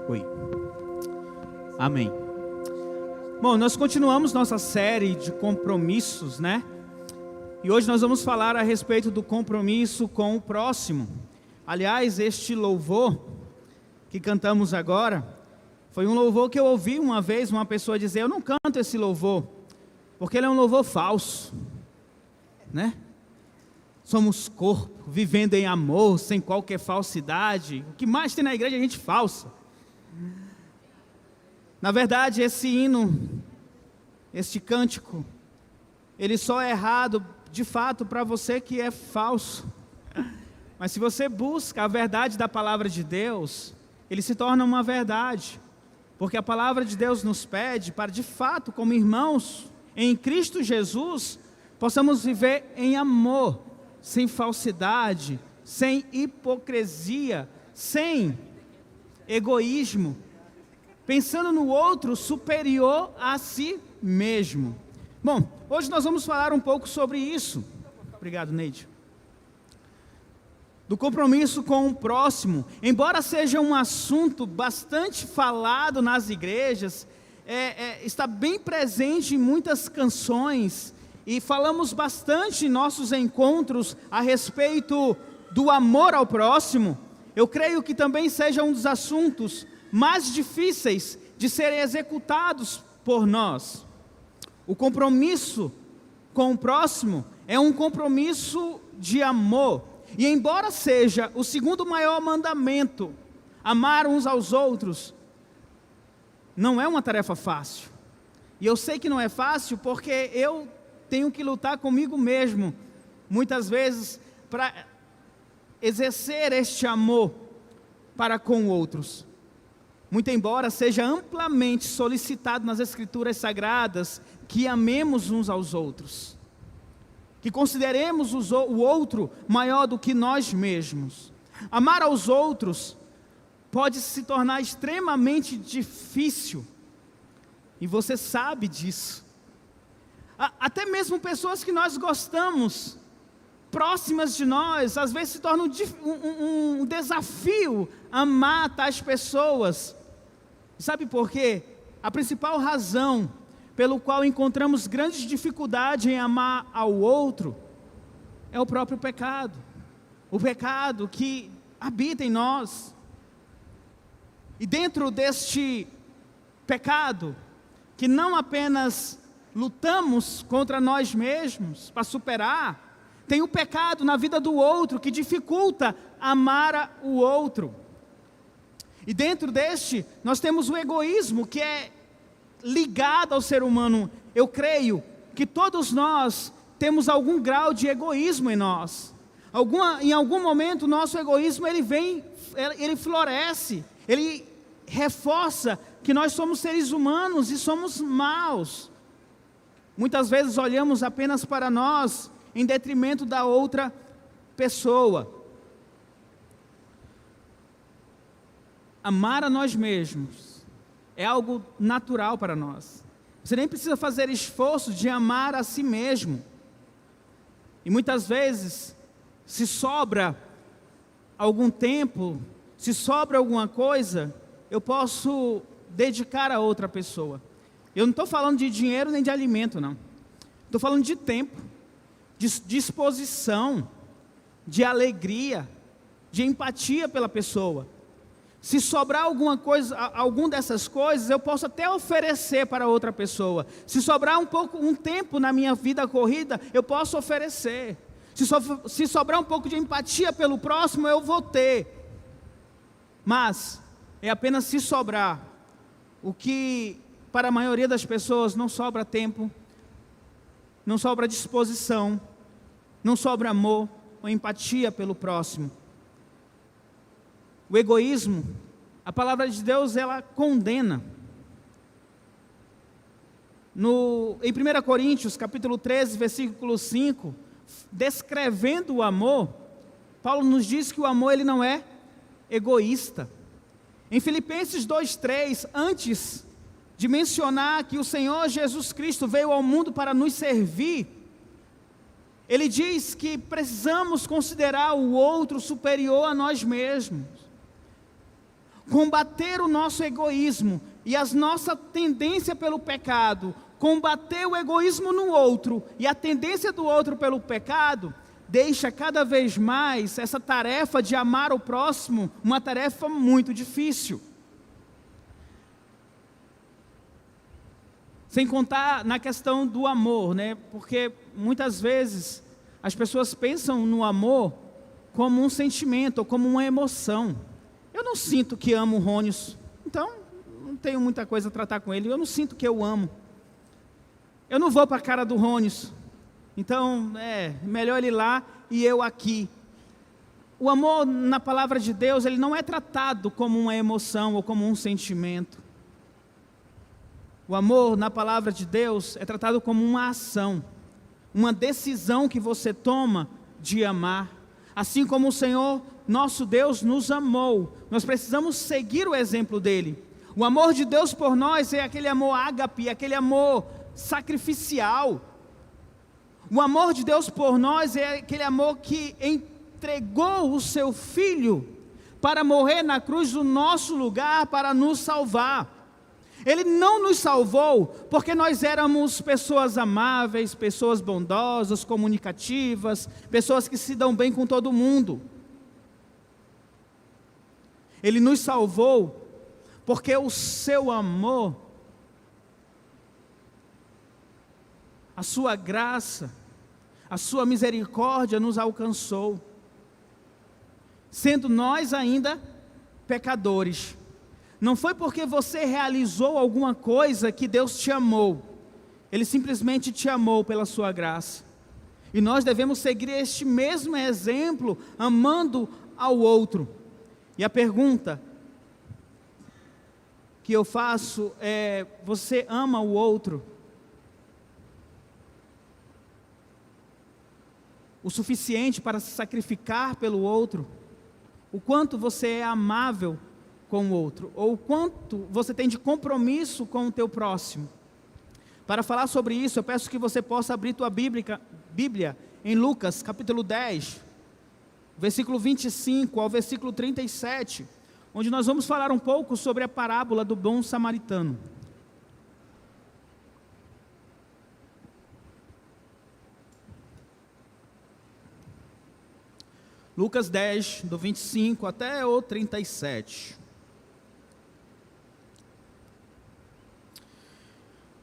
Oi. Amém. Bom, nós continuamos nossa série de compromissos, né? E hoje nós vamos falar a respeito do compromisso com o próximo. Aliás, este louvor que cantamos agora, foi um louvor que eu ouvi uma vez uma pessoa dizer: eu não canto esse louvor, porque ele é um louvor falso, né? Somos corpo, vivendo em amor, sem qualquer falsidade. O que mais tem na igreja é gente falsa. Na verdade, esse hino, este cântico, ele só é errado, de fato, para você que é falso. Mas se você busca a verdade da palavra de Deus, ele se torna uma verdade. Porque a palavra de Deus nos pede para, de fato, como irmãos em Cristo Jesus, possamos viver em amor, sem falsidade, sem hipocrisia, sem egoísmo, pensando no outro superior a si mesmo. Bom, hoje nós vamos falar um pouco sobre isso. Obrigado, Neide. Do compromisso com o próximo. Embora seja um assunto bastante falado nas igrejas, está bem presente em muitas canções, e falamos bastante em nossos encontros a respeito do amor ao próximo. Eu creio que também seja um dos assuntos mais difíceis de serem executados por nós. O compromisso com o próximo é um compromisso de amor. E embora seja o segundo maior mandamento, amar uns aos outros, não é uma tarefa fácil. E eu sei que não é fácil porque eu tenho que lutar comigo mesmo, muitas vezes, para exercer este amor para com outros. Muito embora seja amplamente solicitado nas Escrituras Sagradas que amemos uns aos outros, que consideremos o outro maior do que nós mesmos. Amar aos outros pode se tornar extremamente difícil, e você sabe disso. Até mesmo pessoas que nós gostamos, próximas de nós, às vezes se torna um desafio amar tais pessoas. Sabe por quê? A principal razão pelo qual encontramos grandes dificuldades em amar ao outro é o próprio pecado. O pecado que habita em nós. E dentro deste pecado, que não apenas lutamos contra nós mesmos para superar, tem o pecado na vida do outro que dificulta amar o outro. E dentro deste, nós temos o egoísmo que é ligado ao ser humano. Eu creio que todos nós temos algum grau de egoísmo em nós. Em algum momento o nosso egoísmo ele floresce, ele reforça que nós somos seres humanos e somos maus. Muitas vezes olhamos apenas para nós, em detrimento da outra pessoa. Amar a nós mesmos é algo natural para nós. Você nem precisa fazer esforço de amar a si mesmo. E muitas vezes, se sobra algum tempo, se sobra alguma coisa, eu posso dedicar a outra pessoa. Eu não estou falando de dinheiro nem de alimento, não. Estou falando de tempo, de disposição, de alegria, de empatia pela pessoa. Se sobrar alguma coisa, alguma dessas coisas, eu posso até oferecer para outra pessoa. Se sobrar um tempo na minha vida corrida, eu posso oferecer. Se sobrar um pouco de empatia pelo próximo, eu vou ter. Mas é apenas se sobrar. O que para a maioria das pessoas não sobra tempo, não sobra disposição, não sobra amor ou empatia pelo próximo. O egoísmo, a palavra de Deus, ela condena. Em 1 Coríntios, capítulo 13, versículo 5, descrevendo o amor, Paulo nos diz que o amor ele não é egoísta. Em Filipenses 2:3, antes de mencionar que o Senhor Jesus Cristo veio ao mundo para nos servir, ele diz que precisamos considerar o outro superior a nós mesmos. combater o nosso egoísmo e a nossa tendência pelo pecado, combater o egoísmo no outro e a tendência do outro pelo pecado, deixa cada vez mais essa tarefa de amar o próximo uma tarefa muito difícil. Sem contar na questão do amor, né? Porque muitas vezes as pessoas pensam no amor como um sentimento ou como uma emoção. Eu não sinto que amo o Rônios, então não tenho muita coisa a tratar com ele. Eu não sinto que eu amo. Eu não vou para a cara do Rônios, então melhor ele lá e eu aqui. O amor na palavra de Deus, ele não é tratado como uma emoção ou como um sentimento. O amor na palavra de Deus é tratado como uma ação, uma decisão que você toma de amar. Assim como o Senhor, nosso Deus, nos amou, nós precisamos seguir o exemplo dele. O amor de Deus por nós é aquele amor ágape, aquele amor sacrificial. O amor de Deus por nós é aquele amor que entregou o seu Filho para morrer na cruz no nosso lugar, para nos salvar. Ele não nos salvou porque nós éramos pessoas amáveis, pessoas bondosas, comunicativas, pessoas que se dão bem com todo mundo. Ele nos salvou porque o seu amor, a sua graça, a sua misericórdia nos alcançou, sendo nós ainda pecadores. Não foi porque você realizou alguma coisa que Deus te amou. Ele simplesmente te amou pela sua graça. E nós devemos seguir este mesmo exemplo, amando ao outro. E a pergunta que eu faço é: você ama o outro o suficiente para se sacrificar pelo outro? O quanto você é amável com o outro, ou o quanto você tem de compromisso com o teu próximo? Para falar sobre isso, eu peço que você possa abrir tua Bíblia em Lucas capítulo 10, versículo 25 ao versículo 37, onde nós vamos falar um pouco sobre a parábola do bom samaritano. Lucas 10, do 25 até o 37.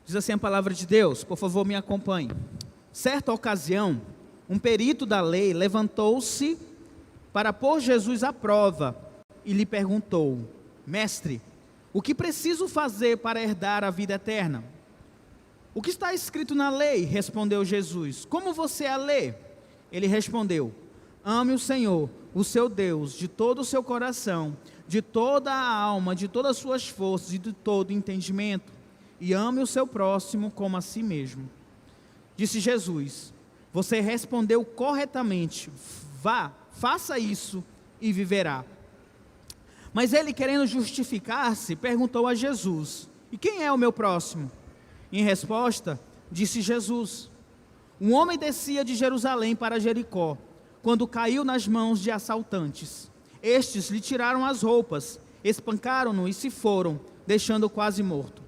Diz assim a palavra de Deus, por favor me acompanhe. Certa ocasião, um perito da lei levantou-se para pôr Jesus à prova e lhe perguntou: Mestre, o que preciso fazer para herdar a vida eterna? O que está escrito na lei? Respondeu Jesus. Como você a lê? Ele respondeu: ame o Senhor, o seu Deus, de todo o seu coração, de toda a alma, de todas as suas forças e de todo o entendimento. E ame o seu próximo como a si mesmo. Disse Jesus: você respondeu corretamente, vá, faça isso e viverá. Mas ele, querendo justificar-se, perguntou a Jesus: e quem é o meu próximo? Em resposta, disse Jesus: um homem descia de Jerusalém para Jericó, quando caiu nas mãos de assaltantes. Estes lhe tiraram as roupas, espancaram-no e se foram, deixando-o quase morto.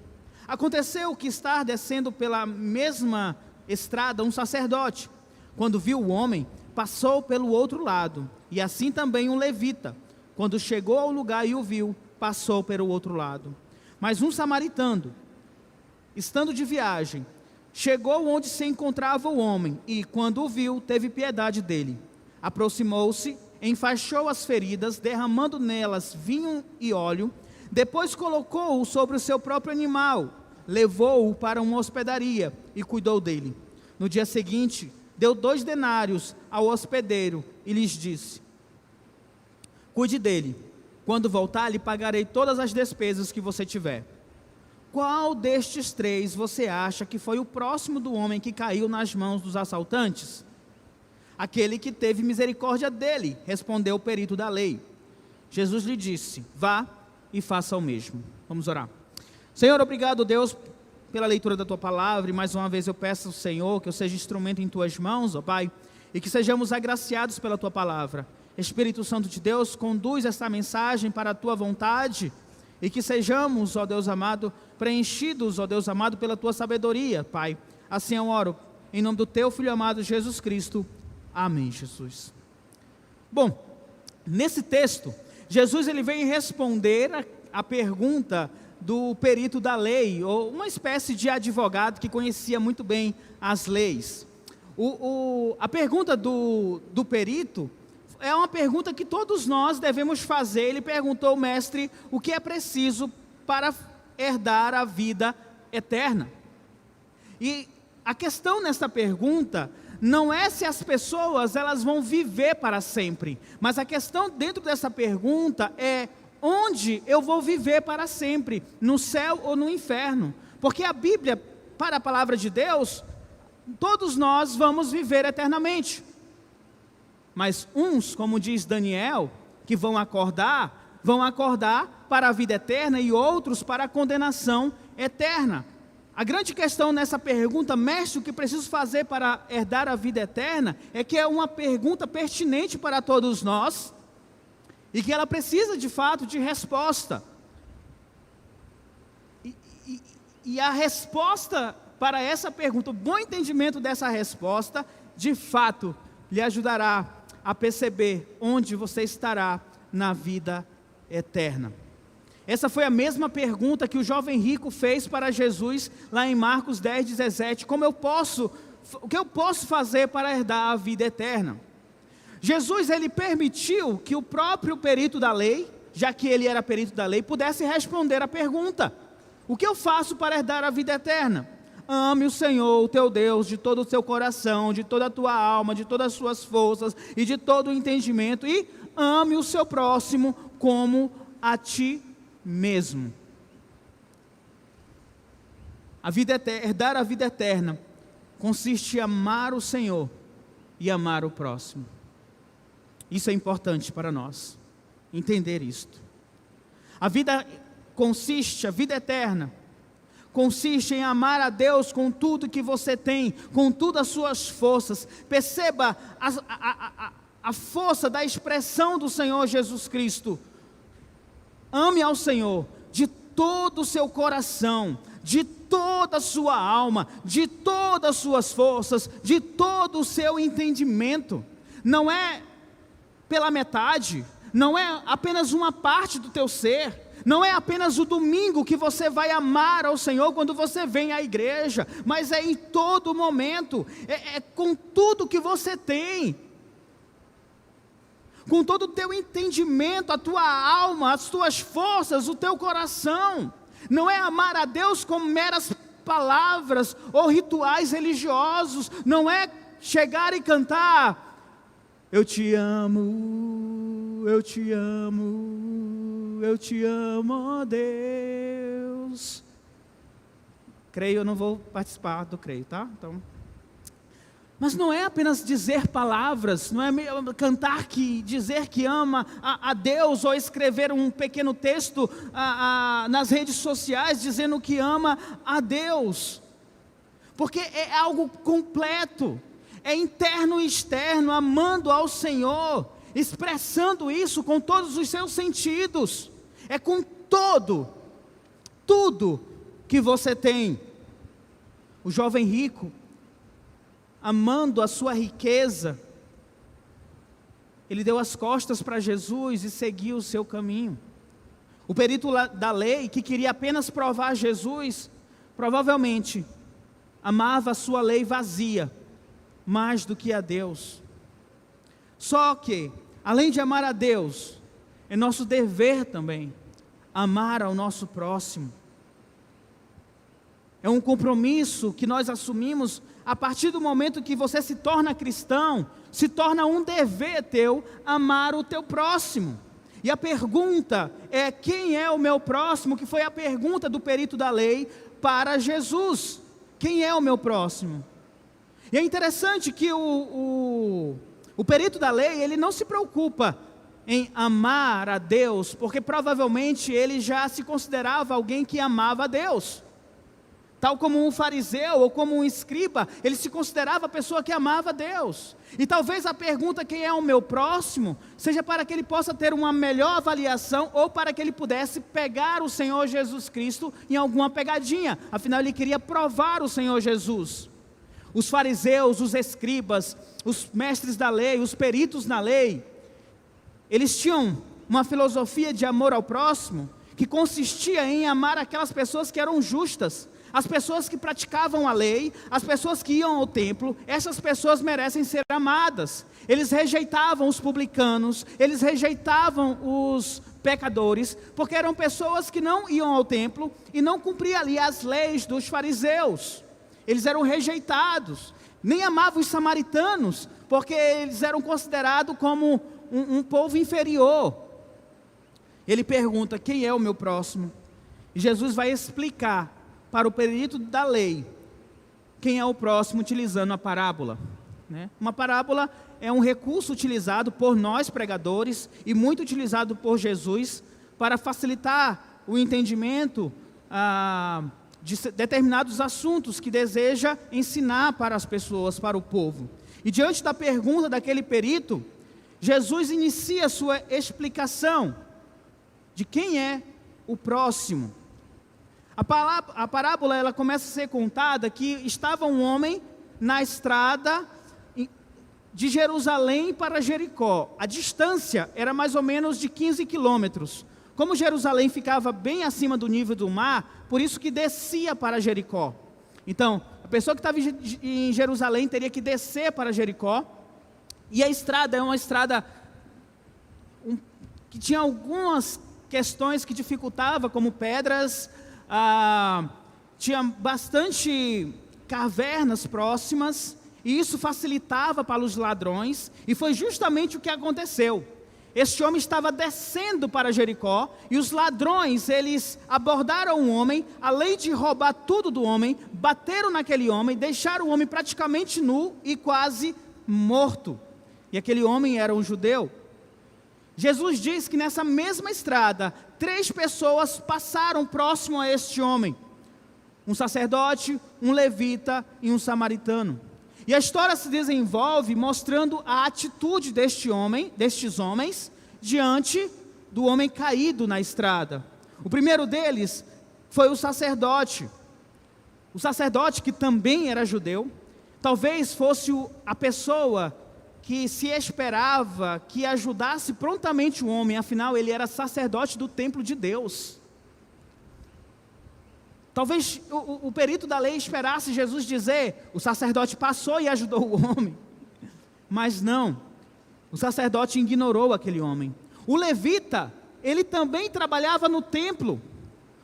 Aconteceu que estar descendo pela mesma estrada um sacerdote, quando viu o homem, passou pelo outro lado, e assim também um levita, quando chegou ao lugar e o viu, passou pelo outro lado. Mas um samaritano, estando de viagem, chegou onde se encontrava o homem, e quando o viu, teve piedade dele. Aproximou-se, enfaixou as feridas, derramando nelas vinho e óleo. Depois colocou-o sobre o seu próprio animal, levou-o para uma hospedaria e cuidou dele. No dia seguinte, deu 2 denários ao hospedeiro e lhes disse: cuide dele, quando voltar lhe pagarei todas as despesas que você tiver. Qual destes 3 você acha que foi o próximo do homem que caiu nas mãos dos assaltantes? Aquele que teve misericórdia dele, respondeu o perito da lei. Jesus lhe disse: vá e faça o mesmo. Vamos orar. Senhor, obrigado, Deus, pela leitura da Tua palavra, e mais uma vez eu peço ao Senhor que eu seja instrumento em Tuas mãos, ó Pai, e que sejamos agraciados pela Tua palavra. Espírito Santo de Deus, conduz essa mensagem para a tua vontade, e que sejamos, ó Deus amado, preenchidos, ó Deus amado, pela tua sabedoria, Pai. Assim eu oro, em nome do teu Filho amado Jesus Cristo. Amém, Jesus. Bom, nesse texto, Jesus ele vem responder a pergunta do perito da lei, ou uma espécie de advogado que conhecia muito bem as leis. A pergunta do perito é uma pergunta que todos nós devemos fazer. Ele perguntou ao mestre o que é preciso para herdar a vida eterna. E a questão nessa pergunta não é se as pessoas elas vão viver para sempre, mas a questão dentro dessa pergunta é onde eu vou viver para sempre, no céu ou no inferno. Porque a Bíblia, para a palavra de Deus, todos nós vamos viver eternamente. Mas uns, como diz Daniel, que vão acordar para a vida eterna, e outros para a condenação eterna. A grande questão nessa pergunta, mestre, o que preciso fazer para herdar a vida eterna, é que é uma pergunta pertinente para todos nós, e que ela precisa de fato de resposta. E a resposta para essa pergunta, o bom entendimento dessa resposta, de fato, lhe ajudará a perceber onde você estará na vida eterna. Essa foi a mesma pergunta que o jovem rico fez para Jesus, lá em Marcos 10:17, o que eu posso fazer para herdar a vida eterna? Jesus, ele permitiu que o próprio perito da lei, já que ele era perito da lei, pudesse responder a pergunta: o que eu faço para herdar a vida eterna? Ame o Senhor, o teu Deus, de todo o seu coração, de toda a tua alma, de todas as suas forças e de todo o entendimento, e ame o seu próximo como a ti mesmo. Herdar a vida eterna consiste em amar o Senhor e amar o próximo. Isso é importante para nós, entender isto. A vida eterna, consiste em amar a Deus com tudo que você tem, com todas as suas forças. Perceba a força da expressão do Senhor Jesus Cristo. Ame ao Senhor de todo o seu coração, de toda a sua alma, de todas as suas forças, de todo o seu entendimento. Não é pela metade, não é apenas uma parte do teu ser. Não é apenas o domingo que você vai amar ao Senhor quando você vem à igreja, mas é em todo momento, é com tudo que você tem, com todo o teu entendimento, a tua alma, as tuas forças, o teu coração. Não é amar a Deus com meras palavras ou rituais religiosos, não é chegar e cantar: eu te amo, eu te amo, eu te amo, ó Deus. Creio, eu não vou participar do creio, tá? Então, mas não é apenas dizer palavras, não é cantar dizer que ama a Deus, ou escrever um pequeno texto nas redes sociais dizendo que ama a Deus, porque é algo completo, é interno e externo, amando ao Senhor, expressando isso com todos os seus sentidos, é com tudo que você tem. O jovem rico, amando a sua riqueza, ele deu as costas para Jesus e seguiu o seu caminho. O perito da lei, que queria apenas provar Jesus, provavelmente amava a sua lei vazia, mais do que a Deus. Só que, além de amar a Deus, é nosso dever também amar ao nosso próximo. É um compromisso que nós assumimos a partir do momento que você se torna cristão, se torna um dever teu amar o teu próximo. E a pergunta é: quem é o meu próximo? Que foi a pergunta do perito da lei para Jesus. Quem é o meu próximo? E é interessante que o perito da lei, ele não se preocupa em amar a Deus, porque provavelmente ele já se considerava alguém que amava a Deus. Tal como um fariseu ou como um escriba, ele se considerava a pessoa que amava Deus. E talvez a pergunta, quem é o meu próximo, seja para que ele possa ter uma melhor avaliação ou para que ele pudesse pegar o Senhor Jesus Cristo em alguma pegadinha. Afinal, ele queria provar o Senhor Jesus. Os fariseus, os escribas, os mestres da lei, os peritos na lei, eles tinham uma filosofia de amor ao próximo que consistia em amar aquelas pessoas que eram justas. As pessoas que praticavam a lei, as pessoas que iam ao templo, essas pessoas merecem ser amadas. Eles rejeitavam os publicanos, eles rejeitavam os pecadores, porque eram pessoas que não iam ao templo e não cumpriam ali as leis dos fariseus. Eles eram rejeitados, nem amavam os samaritanos, porque eles eram considerados como um povo inferior. Ele pergunta, quem é o meu próximo? E Jesus vai explicar para o perito da lei quem é o próximo, utilizando a parábola, né? Uma parábola é um recurso utilizado por nós pregadores e muito utilizado por Jesus para facilitar o entendimento de determinados assuntos que deseja ensinar para as pessoas, para o povo. E diante da pergunta daquele perito, Jesus inicia a sua explicação de quem é o próximo. A parábola ela começa a ser contada que estava um homem na estrada de Jerusalém para Jericó. A distância era mais ou menos de 15 quilômetros. Como Jerusalém ficava bem acima do nível do mar, por isso que descia para Jericó. Então, a pessoa que estava em Jerusalém teria que descer para Jericó. E a estrada é uma estrada que tinha algumas questões que dificultava, como pedras, tinha bastante cavernas próximas, e isso facilitava para os ladrões, e foi justamente o que aconteceu. Este homem estava descendo para Jericó, e os ladrões, eles abordaram o homem, além de roubar tudo do homem, bateram naquele homem, deixaram o homem praticamente nu e quase morto. E aquele homem era um judeu. Jesus diz que nessa mesma estrada, 3 pessoas passaram próximo a este homem. Um sacerdote, um levita e um samaritano. E a história se desenvolve mostrando a atitude destes homens, diante do homem caído na estrada. O primeiro deles foi o sacerdote. O sacerdote, que também era judeu, talvez fosse a pessoa que se esperava que ajudasse prontamente o homem, afinal ele era sacerdote do templo de Deus. Talvez o perito da lei esperasse Jesus dizer, o sacerdote passou e ajudou o homem. Mas não, o sacerdote ignorou aquele homem. O levita, ele também trabalhava no templo.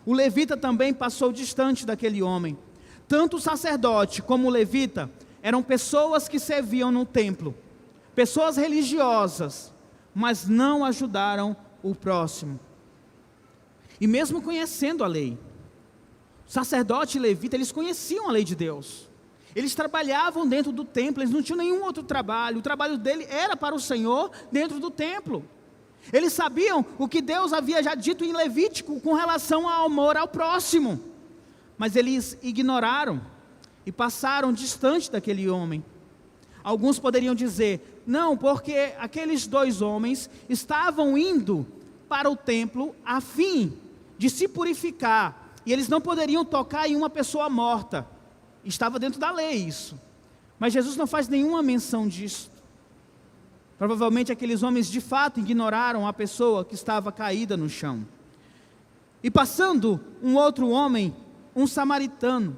O levita também passou distante daquele homem. Tanto o sacerdote como o levita eram pessoas que serviam no templo. Pessoas religiosas, mas não ajudaram o próximo. E mesmo conhecendo a lei, sacerdote e levita, eles conheciam a lei de Deus. Eles trabalhavam dentro do templo, eles não tinham nenhum outro trabalho. O trabalho dele era para o Senhor dentro do templo. Eles sabiam o que Deus havia já dito em Levítico com relação ao amor ao próximo. Mas eles ignoraram e passaram distante daquele homem. Alguns poderiam dizer, não, porque aqueles 2 homens estavam indo para o templo a fim de se purificar, e eles não poderiam tocar em uma pessoa morta. Estava dentro da lei isso. Mas Jesus não faz nenhuma menção disso. Provavelmente aqueles homens de fato ignoraram a pessoa que estava caída no chão. E passando um outro homem, um samaritano,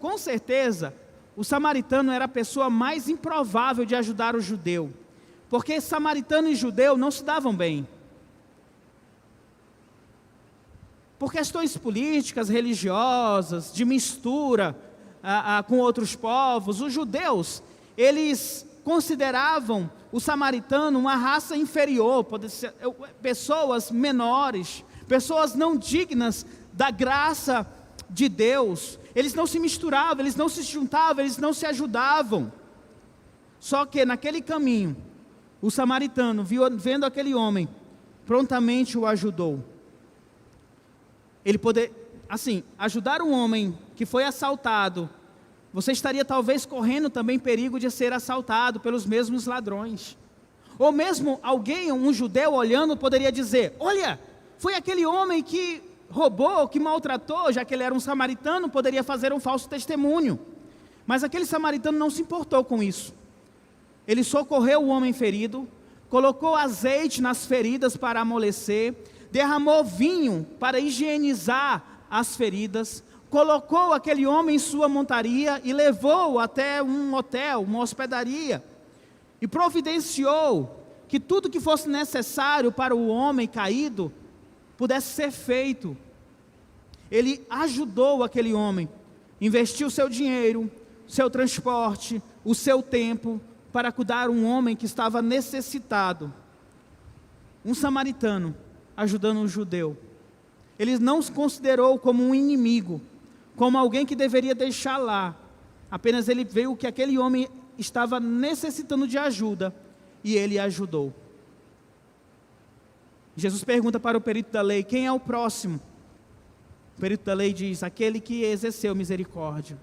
com certeza, o samaritano era a pessoa mais improvável de ajudar o judeu, porque samaritano e judeu não se davam bem. Por questões políticas, religiosas, de mistura com outros povos, os judeus, eles consideravam o samaritano uma raça inferior, pessoas menores, pessoas não dignas da graça de Deus. Eles não se misturavam, eles não se juntavam, eles não se ajudavam. Só que naquele caminho, o samaritano, vendo aquele homem, prontamente o ajudou. ele poder, assim, ajudar um homem que foi assaltado, você estaria talvez correndo também perigo de ser assaltado pelos mesmos ladrões. Ou mesmo alguém, um judeu olhando, poderia dizer: olha, foi aquele homem que roubou, que maltratou, já que ele era um samaritano, poderia fazer um falso testemunho. Mas aquele samaritano não se importou com isso. Ele socorreu o homem ferido, colocou azeite nas feridas para amolecer, derramou vinho para higienizar as feridas, colocou aquele homem em sua montaria e levou-o até um hotel, uma hospedaria, e providenciou que tudo que fosse necessário para o homem caído pudesse ser feito. Ele ajudou aquele homem, investiu seu dinheiro, seu transporte, o seu tempo, para cuidar um homem que estava necessitado. Um samaritano ajudando um judeu. Ele não se considerou como um inimigo, como alguém que deveria deixar lá. Apenas ele viu que aquele homem estava necessitando de ajuda e ele ajudou. Jesus pergunta para o perito da lei: quem é o próximo? O perito da lei diz: aquele que exerceu misericórdia,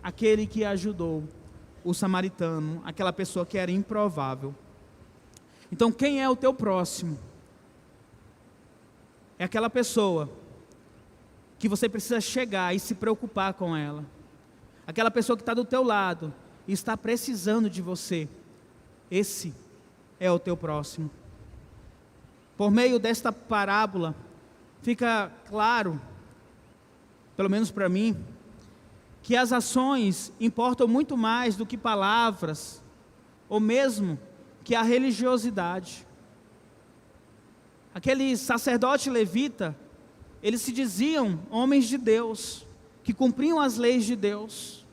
aquele que ajudou o samaritano, aquela pessoa que era improvável. Então, quem é o teu próximo? É aquela pessoa que você precisa chegar e se preocupar com ela. Aquela pessoa que está do teu lado e está precisando de você. Esse é o teu próximo. Por meio desta parábola, fica claro, pelo menos para mim, que as ações importam muito mais do que palavras, ou mesmo que a religiosidade. Aquele sacerdote levita, eles se diziam homens de Deus, que cumpriam as leis de Deus.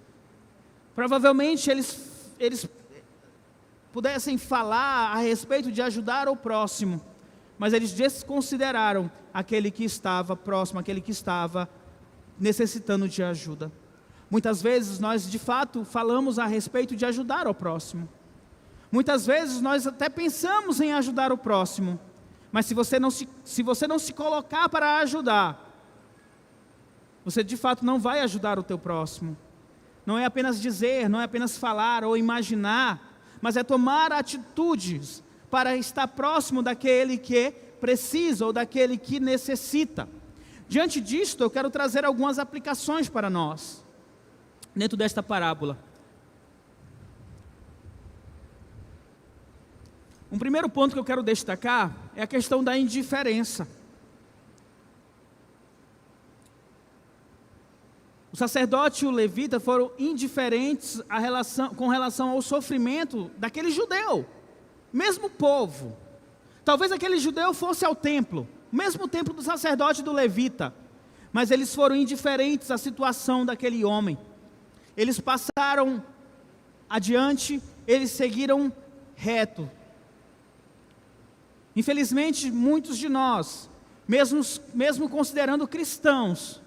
Provavelmente eles pudessem falar a respeito de ajudar o próximo, mas eles desconsideraram aquele que estava próximo, aquele que estava necessitando de ajuda. Muitas vezes nós de fato falamos a respeito de ajudar o próximo. Muitas vezes nós até pensamos em ajudar o próximo, mas se você não se colocar para ajudar, você de fato não vai ajudar o teu próximo. Não é apenas dizer, não é apenas falar ou imaginar, mas é tomar atitudes para estar próximo daquele que precisa ou daquele que necessita. Diante disto, eu quero trazer algumas aplicações para nós, dentro desta parábola. Um primeiro ponto que eu quero destacar é a questão da indiferença. O sacerdote e o levita foram indiferentes com relação ao sofrimento daquele judeu, mesmo povo. Talvez aquele judeu fosse ao templo, mesmo templo do sacerdote e do levita, mas eles foram indiferentes à situação daquele homem. Eles passaram adiante, eles seguiram reto. Infelizmente, muitos de nós, mesmo considerando cristãos,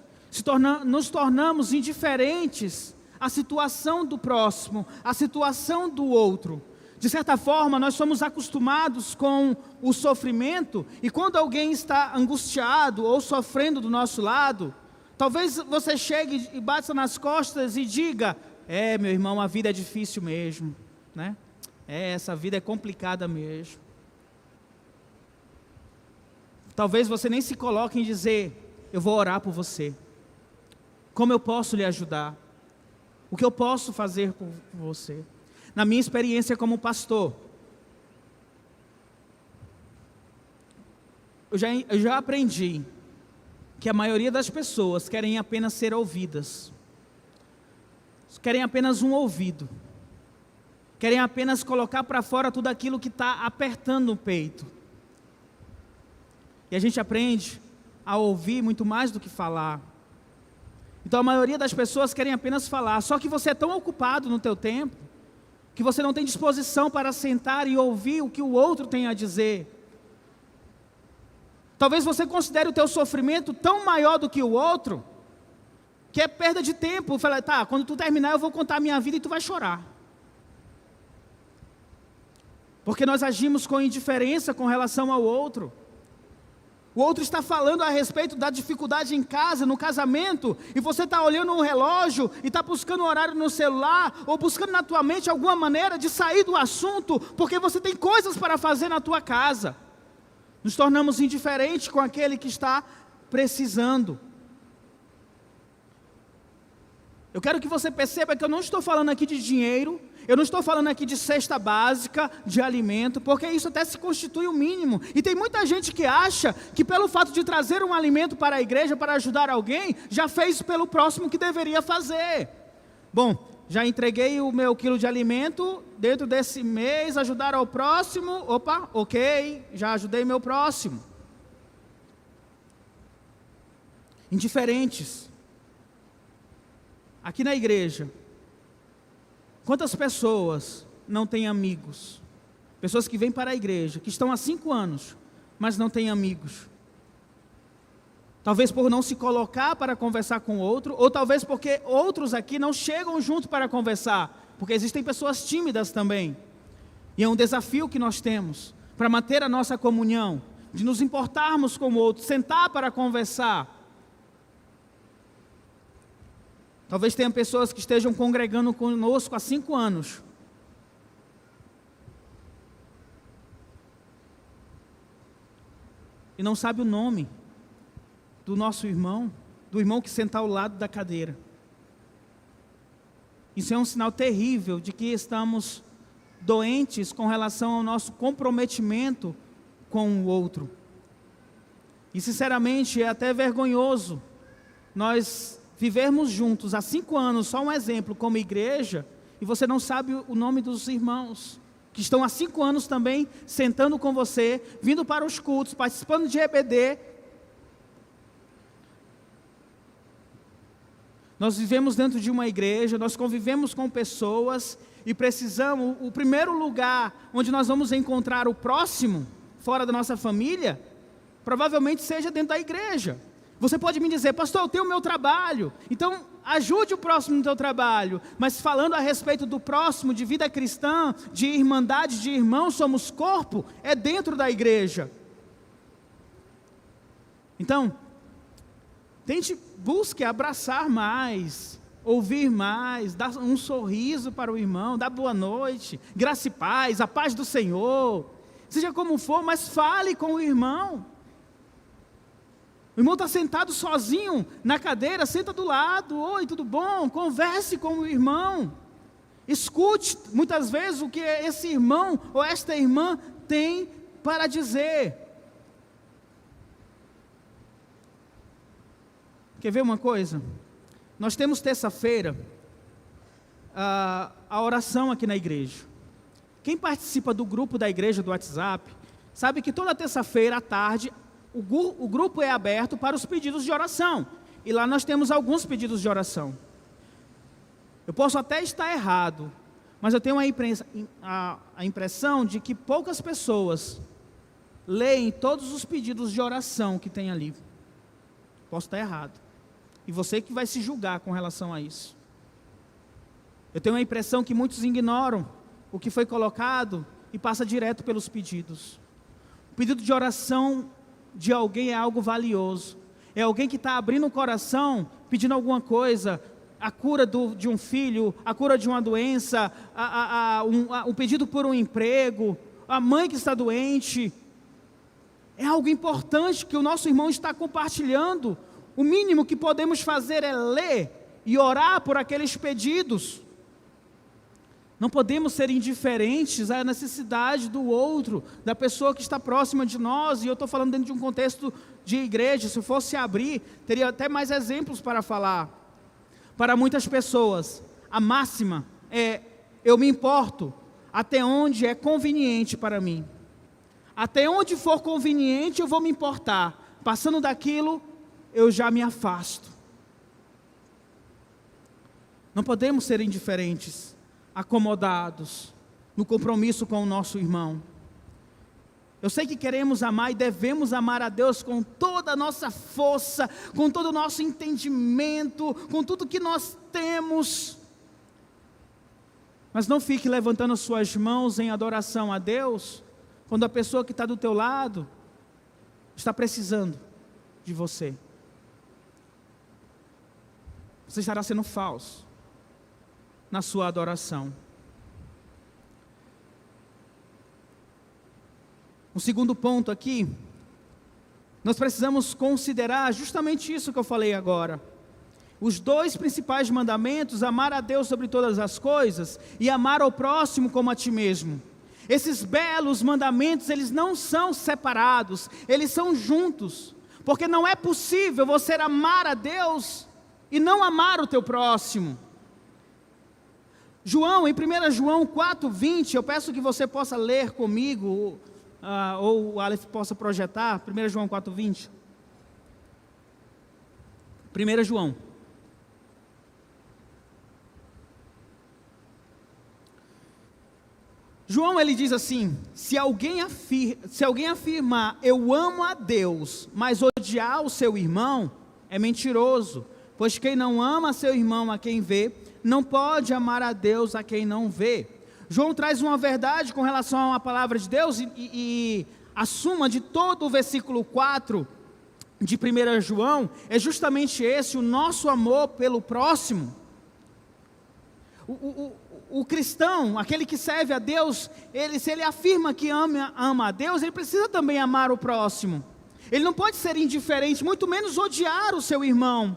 nos tornamos indiferentes à situação do próximo, à situação do outro. De certa forma, nós somos acostumados com o sofrimento, e quando alguém está angustiado ou sofrendo do nosso lado, talvez você chegue e bata nas costas e diga: meu irmão, a vida é difícil mesmo, né? Essa vida é complicada mesmo. Talvez você nem se coloque em dizer: eu vou orar por você. Como eu posso lhe ajudar? O que eu posso fazer por você? Na minha experiência como pastor, eu já aprendi que a maioria das pessoas querem apenas ser ouvidas, querem apenas um ouvido, querem apenas colocar para fora tudo aquilo que está apertando o peito. E a gente aprende a ouvir muito mais do que falar. Então a maioria das pessoas querem apenas falar, só que você é tão ocupado no teu tempo, que você não tem disposição para sentar e ouvir o que o outro tem a dizer. Talvez você considere o teu sofrimento tão maior do que o outro, que é perda de tempo. Fala: tá, quando tu terminar eu vou contar a minha vida e tu vai chorar. Porque nós agimos com indiferença com relação ao outro. O outro está falando a respeito da dificuldade em casa, no casamento, e você está olhando um relógio e está buscando um horário no celular, ou buscando na tua mente alguma maneira de sair do assunto, porque você tem coisas para fazer na tua casa. Nos tornamos indiferentes com aquele que está precisando. Eu quero que você perceba que eu não estou falando aqui de dinheiro, eu não estou falando aqui de cesta básica, de alimento, porque isso até se constitui o mínimo. E tem muita gente que acha que pelo fato de trazer um alimento para a igreja, para ajudar alguém, já fez pelo próximo que deveria fazer. Bom, já entreguei o meu quilo de alimento, dentro desse mês, ajudar ao próximo, opa, ok, já ajudei meu próximo. Indiferentes. Aqui na igreja, quantas pessoas não têm amigos? Pessoas que vêm para a igreja, que estão há 5 anos, mas não têm amigos. Talvez por não se colocar para conversar com outro, ou talvez porque outros aqui não chegam junto para conversar, porque existem pessoas tímidas também. E é um desafio que nós temos, para manter a nossa comunhão, de nos importarmos com o outro, sentar para conversar. Talvez tenha pessoas que estejam congregando conosco há 5 anos. E não sabe o nome do nosso irmão, do irmão que senta ao lado da cadeira. Isso é um sinal terrível de que estamos doentes com relação ao nosso comprometimento com o outro. E sinceramente é até vergonhoso nós vivermos juntos há 5 anos, só um exemplo, como igreja, e você não sabe o nome dos irmãos, que estão há 5 anos também, sentando com você, vindo para os cultos, participando de EBD. Nós vivemos dentro de uma igreja, nós convivemos com pessoas, e precisamos, o primeiro lugar onde nós vamos encontrar o próximo, fora da nossa família, provavelmente seja dentro da igreja. Você pode me dizer, pastor, eu tenho o meu trabalho, então ajude o próximo no teu trabalho, mas falando a respeito do próximo, de vida cristã, de irmandade, de irmãos, somos corpo, é dentro da igreja. Então, busque abraçar mais, ouvir mais, dar um sorriso para o irmão, dar boa noite, graça e paz, a paz do Senhor, seja como for, mas fale com o irmão. O irmão está sentado sozinho na cadeira, senta do lado, oi, tudo bom? Converse com o irmão, escute muitas vezes o que esse irmão ou esta irmã tem para dizer. Quer ver uma coisa? Nós temos terça-feira a oração aqui na igreja. Quem participa do grupo da igreja do WhatsApp, sabe que toda terça-feira à tarde, o grupo é aberto para os pedidos de oração, e lá nós temos alguns pedidos de oração. Eu posso até estar errado, mas eu tenho a impressão de que poucas pessoas leem todos os pedidos de oração que tem ali. Posso estar errado, e você que vai se julgar com relação a isso. Eu tenho a impressão que muitos ignoram o que foi colocado e passa direto pelos pedidos. O pedido de oração de alguém é algo valioso, é alguém que está abrindo o coração, pedindo alguma coisa, a cura de um filho, a cura de uma doença, um pedido por um emprego, a mãe que está doente, é algo importante que o nosso irmão está compartilhando. O mínimo que podemos fazer é ler e orar por aqueles pedidos. Não podemos ser indiferentes à necessidade do outro, da pessoa que está próxima de nós, e eu estou falando dentro de um contexto de igreja. Se eu fosse abrir, teria até mais exemplos para falar. Para muitas pessoas, a máxima é, eu me importo até onde é conveniente para mim. Até onde for conveniente eu vou me importar, passando daquilo eu já me afasto. Não podemos ser indiferentes, acomodados no compromisso com o nosso irmão. Eu sei que queremos amar e devemos amar a Deus com toda a nossa força, com todo o nosso entendimento, com tudo que nós temos. Mas não fique levantando suas mãos em adoração a Deus, quando a pessoa que está do teu lado está precisando de você, você estará sendo falso na sua adoração. Um segundo ponto aqui, nós precisamos considerar justamente isso que eu falei agora. Os dois principais mandamentos: amar a Deus sobre todas as coisas e amar ao próximo como a ti mesmo. Esses belos mandamentos, eles não são separados, eles são juntos, porque não é possível você amar a Deus e não amar o teu próximo. João, em 1 João 4:20, eu peço que você possa ler comigo, ou o Aleph possa projetar, 1 João 4:20. 1 João. João, ele diz assim: se alguém afirmar, eu amo a Deus, mas odiar o seu irmão, é mentiroso. Pois quem não ama seu irmão a quem vê, não pode amar a Deus a quem não vê. João traz uma verdade com relação à palavra de Deus, e a suma de todo o versículo 4 de 1 João é justamente esse: o nosso amor pelo próximo. O cristão, aquele que serve a Deus, se ele afirma que ama a Deus, ele precisa também amar o próximo. Ele não pode ser indiferente, muito menos odiar o seu irmão.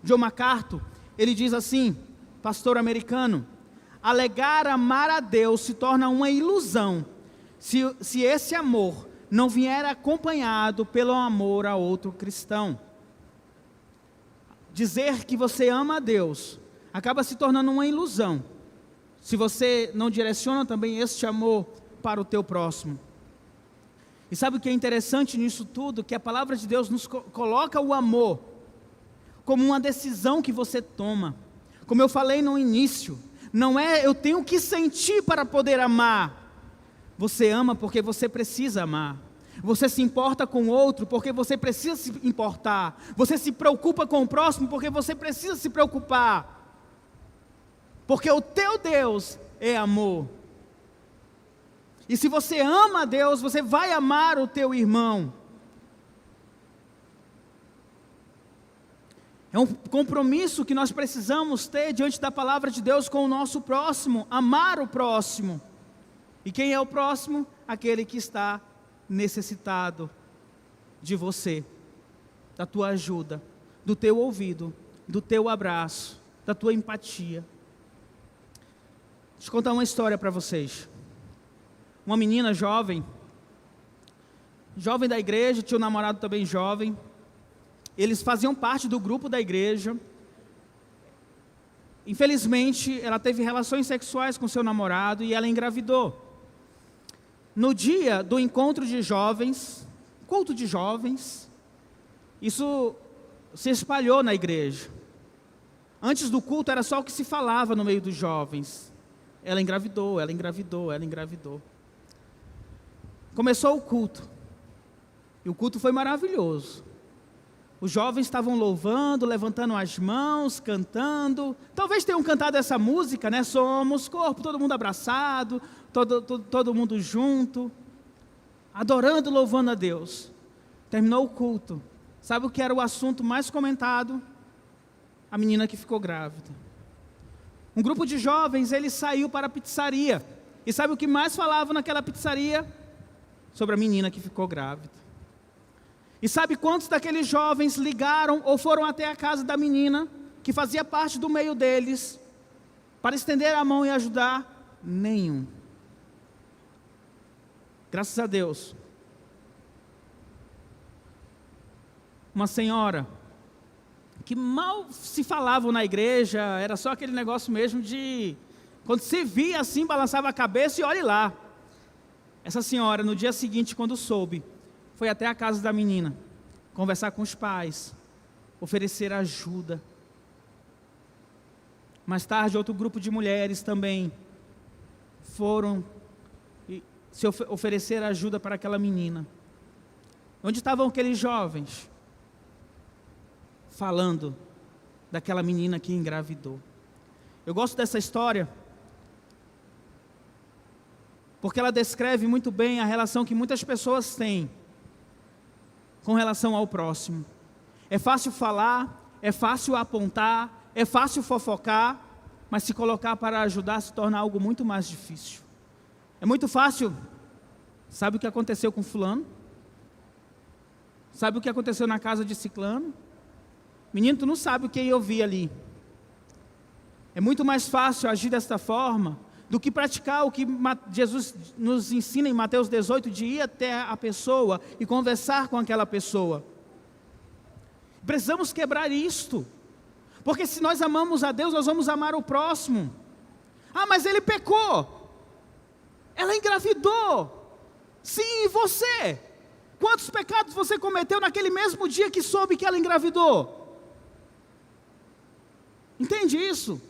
John MacArthur, ele diz assim, pastor americano: alegar amar a Deus se torna uma ilusão, se esse amor não vier acompanhado pelo amor a outro cristão. Dizer que você ama a Deus acaba se tornando uma ilusão, se você não direciona também este amor para o teu próximo. E sabe o que é interessante nisso tudo? Que a palavra de Deus nos coloca o amor como uma decisão que você toma. Como eu falei no início, não é eu tenho que sentir para poder amar. Você ama porque você precisa amar. Você se importa com o outro porque você precisa se importar. Você se preocupa com o próximo porque você precisa se preocupar. Porque o teu Deus é amor. E se você ama a Deus, você vai amar o teu irmão. É um compromisso que nós precisamos ter diante da palavra de Deus com o nosso próximo, amar o próximo. E quem é o próximo? Aquele que está necessitado de você, da tua ajuda, do teu ouvido, do teu abraço, da tua empatia. Deixa eu contar uma história para vocês. Uma menina jovem da igreja, tinha um namorado também jovem. Eles faziam parte do grupo da igreja. Infelizmente, ela teve relações sexuais com seu namorado e ela engravidou. No dia do encontro de jovens, culto de jovens, isso se espalhou na igreja. Antes do culto era só o que se falava no meio dos jovens. Ela engravidou, ela engravidou, ela engravidou. Começou o culto. E o culto foi maravilhoso. Os jovens estavam louvando, levantando as mãos, cantando. Talvez tenham cantado essa música, né? Somos corpo, todo mundo abraçado, todo mundo junto, adorando, louvando a Deus. Terminou o culto. Sabe o que era o assunto mais comentado? A menina que ficou grávida. Um grupo de jovens, ele saiu para a pizzaria. E sabe o que mais falavam naquela pizzaria? Sobre a menina que ficou grávida. E sabe quantos daqueles jovens ligaram ou foram até a casa da menina, que fazia parte do meio deles, para estender a mão e ajudar? Nenhum. Graças a Deus. Uma senhora, que mal se falavam na igreja, era só aquele negócio mesmo de, quando se via assim, balançava a cabeça e olhe lá. Essa senhora, no dia seguinte, quando soube, foi até a casa da menina, conversar com os pais, oferecer ajuda. Mais tarde, outro grupo de mulheres também foram se oferecer ajuda para aquela menina. Onde estavam aqueles jovens? Falando daquela menina que engravidou. Eu gosto dessa história porque ela descreve muito bem a relação que muitas pessoas têm com relação ao próximo. É fácil falar, é fácil apontar, é fácil fofocar, mas se colocar para ajudar se torna algo muito mais difícil. É muito fácil, sabe o que aconteceu com fulano? Sabe o que aconteceu na casa de ciclano? Menino, tu não sabe o que eu vi ali. É muito mais fácil agir desta forma do que praticar o que Jesus nos ensina em Mateus 18, de ir até a pessoa e conversar com aquela pessoa. Precisamos quebrar isto, porque se nós amamos a Deus, nós vamos amar o próximo. Ah, mas ele pecou, ela engravidou. Sim, e você? Quantos pecados você cometeu naquele mesmo dia que soube que ela engravidou? Entende isso?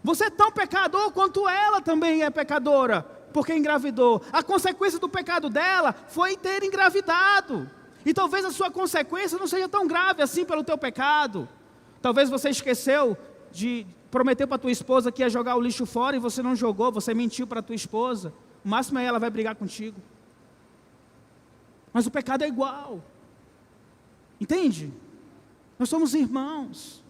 Você é tão pecador quanto ela também é pecadora, porque engravidou. A consequência do pecado dela foi ter engravidado. E talvez a sua consequência não seja tão grave assim pelo teu pecado. Talvez você esqueceu prometeu para tua esposa que ia jogar o lixo fora e você não jogou, você mentiu para tua esposa. O máximo é ela vai brigar contigo. Mas o pecado é igual. Entende? Nós somos irmãos.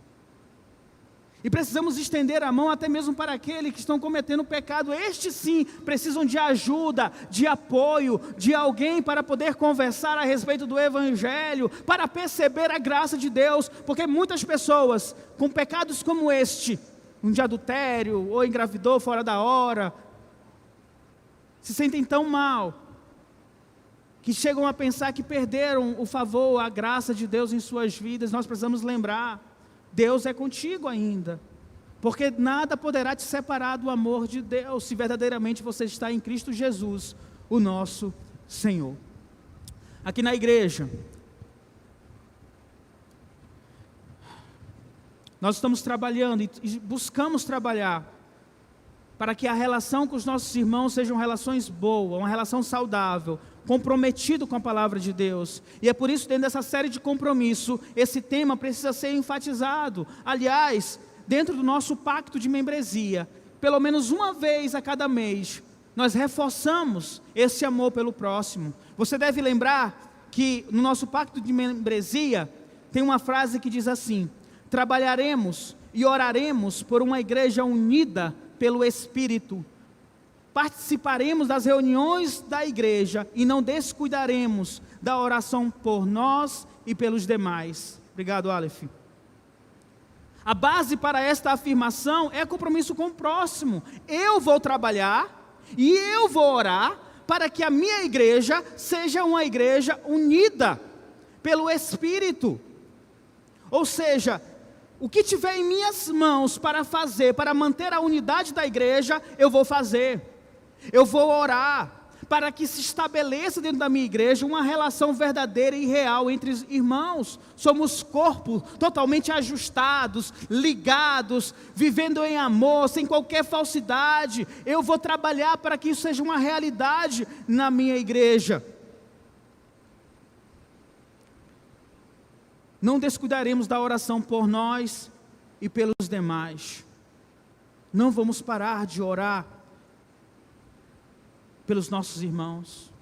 E precisamos estender a mão até mesmo para aqueles que estão cometendo pecado. Estes sim precisam de ajuda, de apoio, de alguém para poder conversar a respeito do Evangelho, para perceber a graça de Deus. Porque muitas pessoas com pecados como este, de adultério, ou engravidou fora da hora, se sentem tão mal, que chegam a pensar que perderam o favor, a graça de Deus em suas vidas. Nós precisamos lembrar, Deus é contigo ainda, porque nada poderá te separar do amor de Deus, se verdadeiramente você está em Cristo Jesus, o nosso Senhor. Aqui na igreja, nós estamos trabalhando e buscamos trabalhar para que a relação com os nossos irmãos sejam relações boas, uma relação saudável, comprometido com a palavra de Deus. E é por isso, dentro dessa série de compromisso, esse tema precisa ser enfatizado. Aliás, dentro do nosso pacto de membresia, pelo menos uma vez a cada mês, nós reforçamos esse amor pelo próximo. Você deve lembrar que no nosso pacto de membresia, tem uma frase que diz assim: trabalharemos e oraremos por uma igreja unida pelo Espírito. Participaremos das reuniões da igreja e não descuidaremos da oração por nós e pelos demais. Obrigado, Aleph. A base para esta afirmação é compromisso com o próximo. Eu vou trabalhar e eu vou orar para que a minha igreja seja uma igreja unida pelo Espírito. Ou seja, o que tiver em minhas mãos para fazer, para manter a unidade da igreja, eu vou fazer. Eu vou orar para que se estabeleça dentro da minha igreja uma relação verdadeira e real entre os irmãos. Somos corpo totalmente ajustados, ligados, vivendo em amor, sem qualquer falsidade. Eu vou trabalhar para que isso seja uma realidade na minha igreja. Não descuidaremos da oração por nós e pelos demais. Não vamos parar de orar pelos nossos irmãos.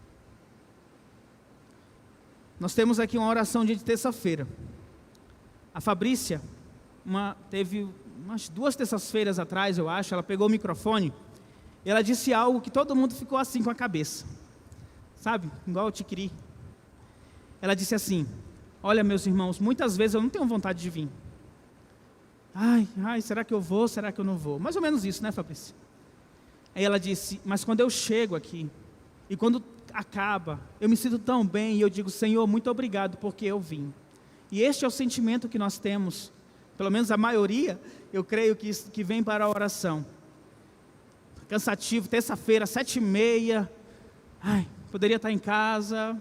Nós temos aqui uma oração de terça-feira. A Fabrícia, teve umas 2 terças-feiras atrás, eu acho, ela pegou o microfone e ela disse algo que todo mundo ficou assim com a cabeça. Sabe? Igual o Tiquiri. Ela disse assim: olha, meus irmãos, muitas vezes eu não tenho vontade de vir. Ai, será que eu vou? Será que eu não vou? Mais ou menos isso, né, Fabrícia? Aí ela disse: mas quando eu chego aqui, e quando acaba, eu me sinto tão bem, e eu digo: Senhor, muito obrigado, porque eu vim. E este é o sentimento que nós temos, pelo menos a maioria, eu creio que vem para a oração. Cansativo, terça-feira, 7h30, poderia estar em casa,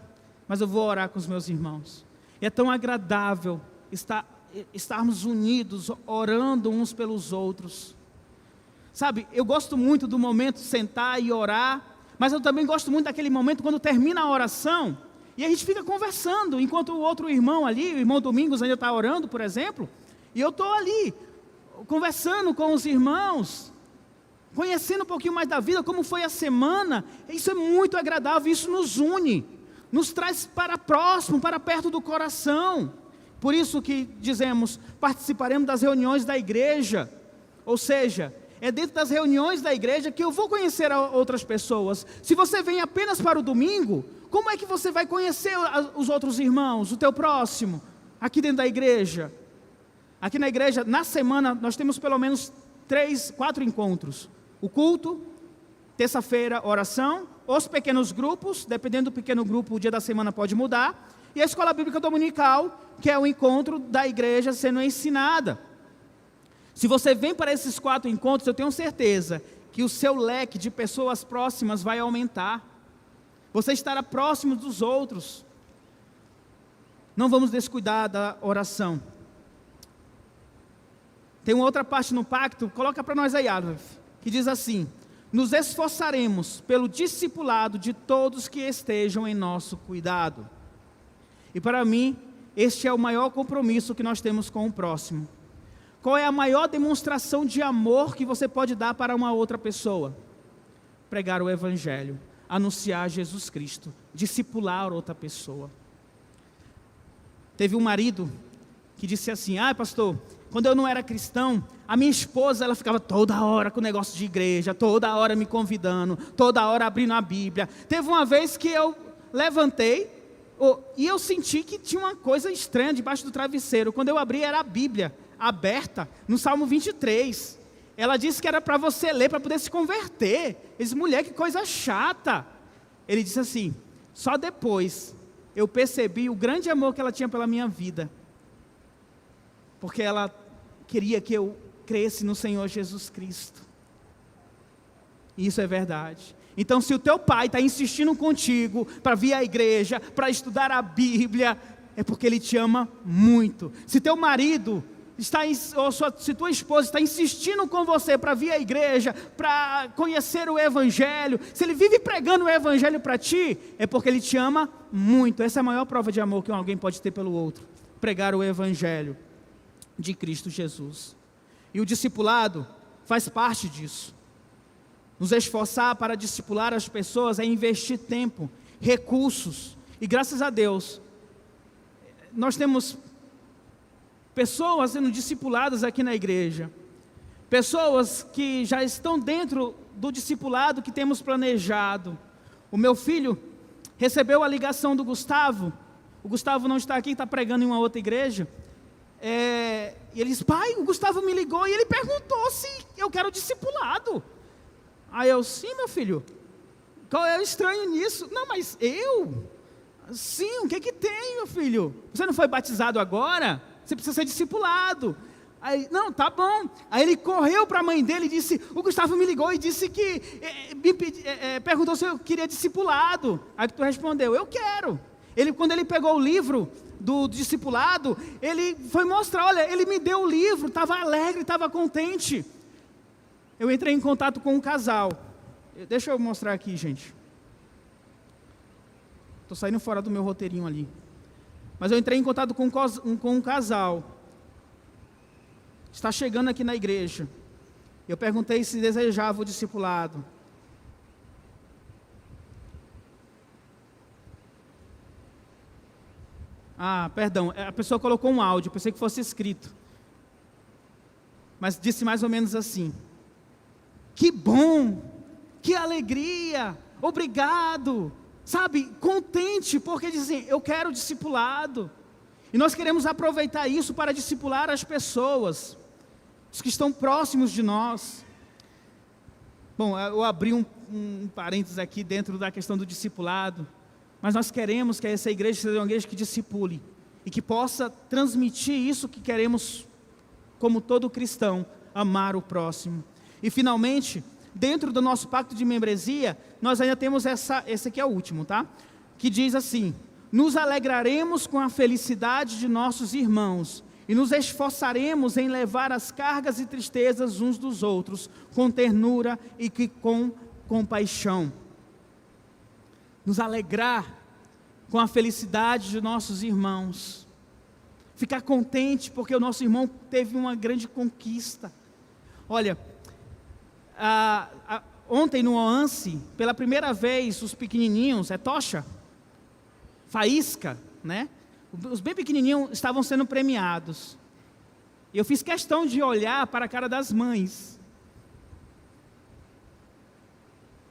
mas eu vou orar com os meus irmãos. E é tão agradável estarmos unidos, orando uns pelos outros. Sabe, eu gosto muito do momento de sentar e orar, mas eu também gosto muito daquele momento quando termina a oração, e a gente fica conversando, enquanto o outro irmão ali, o irmão Domingos ainda está orando, por exemplo, e eu estou ali, conversando com os irmãos, conhecendo um pouquinho mais da vida, como foi a semana. Isso é muito agradável, isso nos une. nos traz para próximo, para perto do coração. Por isso que dizemos, participaremos das reuniões da igreja. Ou seja, é dentro das reuniões da igreja que eu vou conhecer outras pessoas. Se você vem apenas para o domingo, como é que você vai conhecer os outros irmãos, o teu próximo, aqui dentro da igreja? Aqui na igreja, na semana, nós temos pelo menos 3, 4 encontros. O culto, terça-feira, oração, os pequenos grupos, dependendo do pequeno grupo, o dia da semana pode mudar, e a escola bíblica dominical, que é o encontro da igreja sendo ensinada. Se você vem para esses 4 encontros, eu tenho certeza que o seu leque de pessoas próximas vai aumentar. Você estará próximo dos outros. Não vamos descuidar da oração. Tem uma outra parte no pacto, coloca para nós aí, Adolf, que diz assim: nos esforçaremos pelo discipulado de todos que estejam em nosso cuidado. E para mim, este é o maior compromisso que nós temos com o próximo. Qual é a maior demonstração de amor que você pode dar para uma outra pessoa? Pregar o Evangelho, anunciar Jesus Cristo, discipular outra pessoa. Teve um marido que disse assim: pastor, quando eu não era cristão, a minha esposa, ela ficava toda hora com o negócio de igreja, toda hora me convidando, toda hora abrindo a Bíblia. Teve uma vez que eu levantei, e eu senti que tinha uma coisa estranha debaixo do travesseiro. Quando eu abri, era a Bíblia aberta, no Salmo 23. Ela disse que era para você ler, para poder se converter. Eu disse: mulher, que coisa chata. Ele disse assim: só depois eu percebi o grande amor que ela tinha pela minha vida, porque ela queria que eu cresce no Senhor Jesus Cristo. Isso é verdade. Então, se o teu pai está insistindo contigo para vir à igreja, para estudar a Bíblia, é porque ele te ama muito. Se teu marido se tua esposa está insistindo com você para vir à igreja, para conhecer o Evangelho, se ele vive pregando o Evangelho para ti, é porque ele te ama muito. Essa é a maior prova de amor que alguém pode ter pelo outro: pregar o Evangelho de Cristo Jesus. E o discipulado faz parte disso. Nos esforçar para discipular as pessoas é investir tempo, recursos, e graças a Deus, nós temos pessoas sendo discipuladas aqui na igreja, pessoas que já estão dentro do discipulado que temos planejado. O meu filho recebeu a ligação do Gustavo. O Gustavo não está aqui, está pregando em uma outra igreja. E ele disse: pai, o Gustavo me ligou e ele perguntou se eu quero discipulado. Aí eu: sim, meu filho, qual é o estranho nisso? Não, mas eu? Sim, o que tem, meu filho? Você não foi batizado agora? Você precisa ser discipulado. Aí: não, tá bom. Aí ele correu para a mãe dele e disse: o Gustavo me ligou e disse que perguntou se eu queria discipulado. Aí tu respondeu: eu quero. Quando ele pegou o livro do discipulado, ele foi mostrar: olha, ele me deu o livro, estava alegre, estava contente. Eu entrei em contato com um casal. Deixa eu mostrar aqui, gente. Estou saindo fora do meu roteirinho ali. Mas eu entrei em contato com um casal. Está chegando aqui na igreja. Eu perguntei se desejava o discipulado. Perdão, a pessoa colocou um áudio, pensei que fosse escrito. Mas disse mais ou menos assim: que bom, que alegria, obrigado. Sabe, contente, porque dizem: eu quero discipulado. E nós queremos aproveitar isso para discipular as pessoas, os que estão próximos de nós. Bom, eu abri um parênteses aqui dentro da questão do discipulado, mas nós queremos que essa igreja seja uma igreja que discipule e que possa transmitir isso que queremos, como todo cristão, amar o próximo. E finalmente, dentro do nosso pacto de membresia, nós ainda temos esse aqui é o último, tá? Que diz assim: nos alegraremos com a felicidade de nossos irmãos e nos esforçaremos em levar as cargas e tristezas uns dos outros com ternura e com compaixão. Nos alegrar com a felicidade de nossos irmãos, ficar contente porque o nosso irmão teve uma grande conquista. Olha, ontem no OANSE, pela primeira vez, os pequenininhos, Tocha? faísca, né? Os bem pequenininhos estavam sendo premiados. E eu fiz questão de olhar para a cara das mães,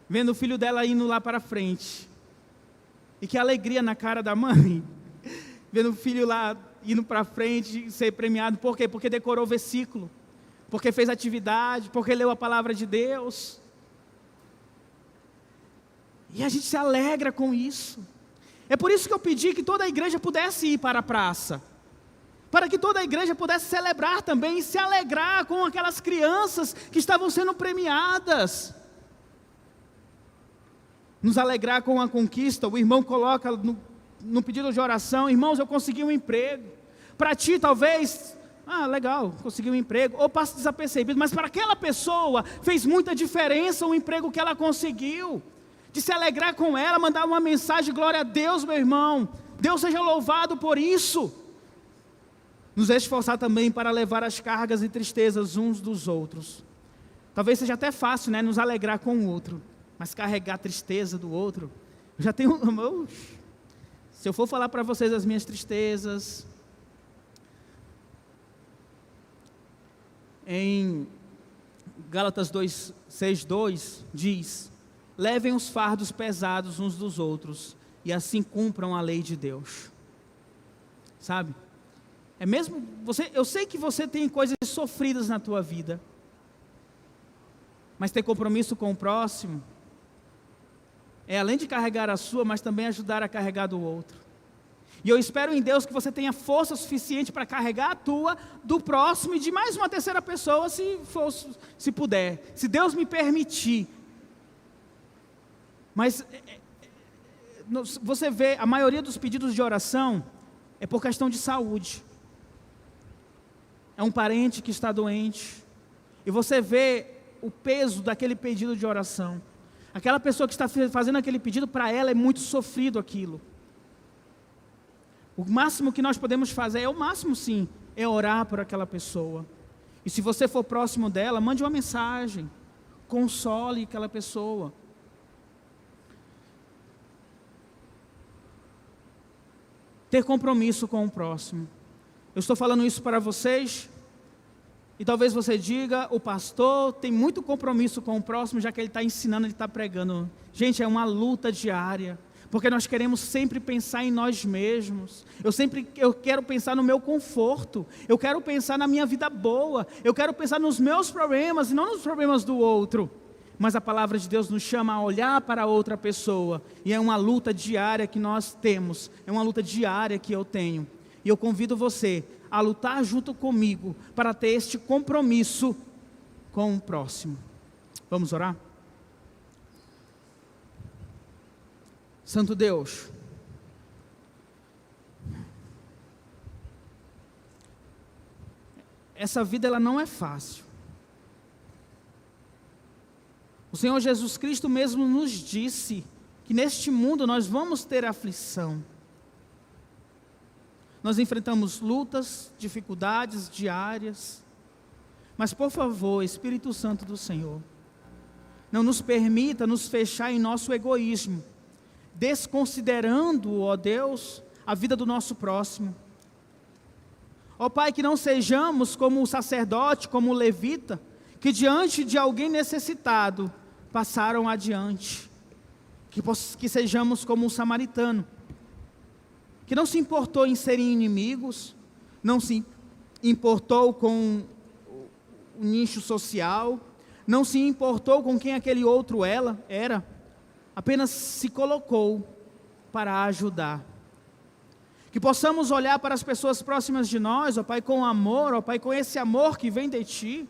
vendo o filho dela indo lá para frente. E que alegria na cara da mãe, vendo o filho lá indo para frente, ser premiado. Por quê? Porque decorou o versículo, porque fez atividade, porque leu a palavra de Deus. E a gente se alegra com isso. É por isso que eu pedi que toda a igreja pudesse ir para a praça, para que toda a igreja pudesse celebrar também e se alegrar com aquelas crianças que estavam sendo premiadas. Nos alegrar com a conquista. O irmão coloca no pedido de oração: irmãos, eu consegui um emprego. Para ti talvez, legal, consegui um emprego, ou passa desapercebido, mas para aquela pessoa fez muita diferença o emprego que ela conseguiu. De se alegrar com ela, mandar uma mensagem: glória a Deus, meu irmão, Deus seja louvado por isso. Nos esforçar também para levar as cargas e tristezas uns dos outros. Talvez seja até fácil, né, nos alegrar com o outro, mas carregar a tristeza do outro, eu já tenho... Se eu for falar para vocês as minhas tristezas, em Gálatas 6:2 diz: levem os fardos pesados uns dos outros, e assim cumpram a lei de Deus. Sabe? É mesmo, eu sei que você tem coisas sofridas na tua vida, mas ter compromisso com o próximo é além de carregar a sua, mas também ajudar a carregar do outro. E eu espero em Deus que você tenha força suficiente para carregar a tua, do próximo e de mais uma terceira pessoa, se puder, se Deus me permitir. Mas você vê, a maioria dos pedidos de oração é por questão de saúde. É um parente que está doente, e você vê o peso daquele pedido de oração. Aquela pessoa que está fazendo aquele pedido, para ela é muito sofrido aquilo. O máximo que nós podemos fazer, o máximo sim, é orar por aquela pessoa. E se você for próximo dela, mande uma mensagem, console aquela pessoa. Ter compromisso com o próximo. Eu estou falando isso para vocês, e talvez você diga: o pastor tem muito compromisso com o próximo, já que ele está ensinando, ele está pregando. Gente, é uma luta diária, porque nós queremos sempre pensar em nós mesmos. Eu quero pensar no meu conforto, eu quero pensar na minha vida boa, eu quero pensar nos meus problemas e não nos problemas do outro. Mas a palavra de Deus nos chama a olhar para outra pessoa, e é uma luta diária que nós temos, é uma luta diária que eu tenho. E eu convido você a lutar junto comigo para ter este compromisso com o próximo. Vamos orar? Santo Deus, essa vida ela não é fácil. O Senhor Jesus Cristo mesmo nos disse que neste mundo nós vamos ter aflição. Nós enfrentamos lutas, dificuldades diárias, mas por favor, Espírito Santo do Senhor, não nos permita nos fechar em nosso egoísmo, desconsiderando, ó Deus, a vida do nosso próximo. Ó Pai, que não sejamos como o sacerdote, como o levita, que diante de alguém necessitado, passaram adiante. Que sejamos como o samaritano, que não se importou em serem inimigos, não se importou com o nicho social, não se importou com quem aquele outro era, apenas se colocou para ajudar. Que possamos olhar para as pessoas próximas de nós, ó Pai, com amor, ó Pai, com esse amor que vem de Ti.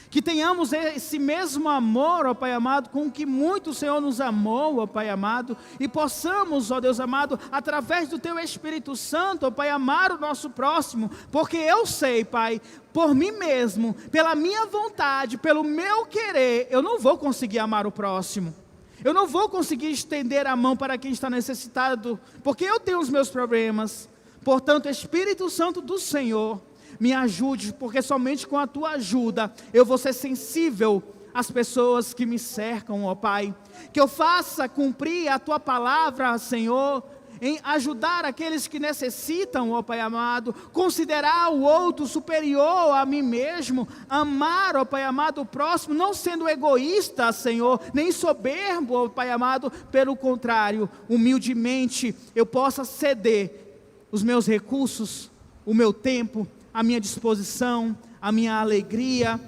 Que tenhamos esse mesmo amor, ó Pai amado, com que muito o Senhor nos amou, ó Pai amado, e possamos, ó Deus amado, através do Teu Espírito Santo, ó Pai, amar o nosso próximo, porque eu sei, Pai, por mim mesmo, pela minha vontade, pelo meu querer, eu não vou conseguir amar o próximo. Eu não vou conseguir estender a mão para quem está necessitado, porque eu tenho os meus problemas. Portanto, Espírito Santo do Senhor, me ajude, porque somente com a Tua ajuda eu vou ser sensível às pessoas que me cercam, ó Pai. Que eu faça cumprir a Tua palavra, Senhor, em ajudar aqueles que necessitam, ó Pai amado, considerar o outro superior a mim mesmo, amar, ó Pai amado, o próximo, não sendo egoísta, Senhor, nem soberbo, ó Pai amado, pelo contrário, humildemente eu possa ceder os meus recursos, o meu tempo, a minha disposição, a minha alegria,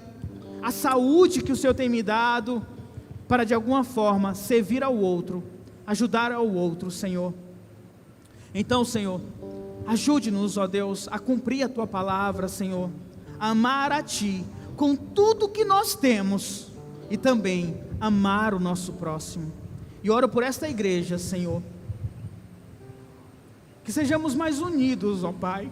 a saúde que o Senhor tem me dado, para de alguma forma servir ao outro, ajudar ao outro, Senhor. Então, Senhor, ajude-nos, ó Deus, a cumprir a Tua palavra, Senhor, a amar a Ti com tudo que nós temos e também amar o nosso próximo. E oro por esta igreja, Senhor, que sejamos mais unidos, ó Pai.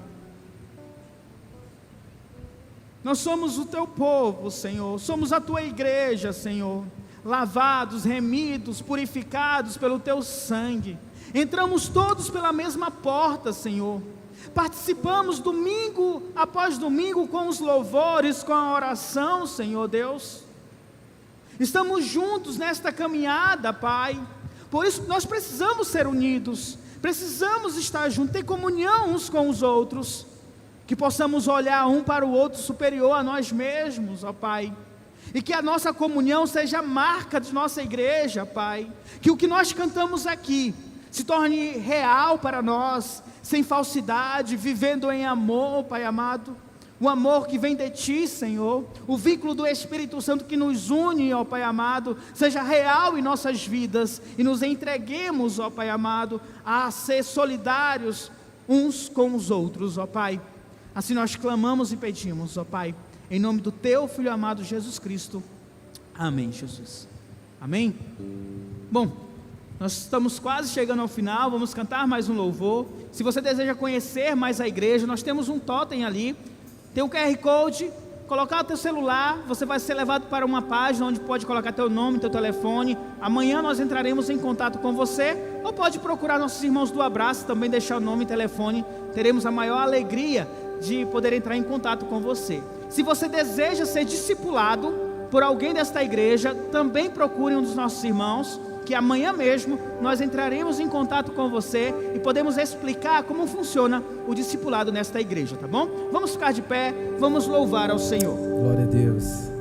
Nós somos o Teu povo, Senhor, somos a Tua igreja, Senhor, lavados, remidos, purificados pelo Teu sangue. Entramos todos pela mesma porta, Senhor. Participamos domingo após domingo com os louvores, com a oração, Senhor Deus. Estamos juntos nesta caminhada, Pai. Por isso nós precisamos ser unidos, precisamos estar juntos, ter comunhão uns com os outros, que possamos olhar um para o outro superior a nós mesmos, ó Pai. E que a nossa comunhão seja a marca de nossa igreja, Pai. Que o que nós cantamos aqui se torne real para nós, sem falsidade, vivendo em amor, Pai amado. O amor que vem de Ti, Senhor. O vínculo do Espírito Santo que nos une, ó Pai amado, seja real em nossas vidas. E nos entreguemos, ó Pai amado, a ser solidários uns com os outros, ó Pai. Assim nós clamamos e pedimos, ó Pai, em nome do Teu Filho amado Jesus Cristo. Amém, Jesus. Amém? Bom, nós estamos quase chegando ao final, vamos cantar mais um louvor. Se você deseja conhecer mais a igreja, nós temos um totem ali, tem o QR Code, colocar o teu celular, você vai ser levado para uma página onde pode colocar teu nome, teu telefone. Amanhã nós entraremos em contato com você, ou pode procurar nossos irmãos do Abraço, também deixar o nome e telefone, teremos a maior alegria de poder entrar em contato com você. Se você deseja ser discipulado por alguém desta igreja, também procure um dos nossos irmãos, que amanhã mesmo nós entraremos em contato com você e podemos explicar como funciona o discipulado nesta igreja, tá bom? Vamos ficar de pé, vamos louvar ao Senhor. Glória a Deus.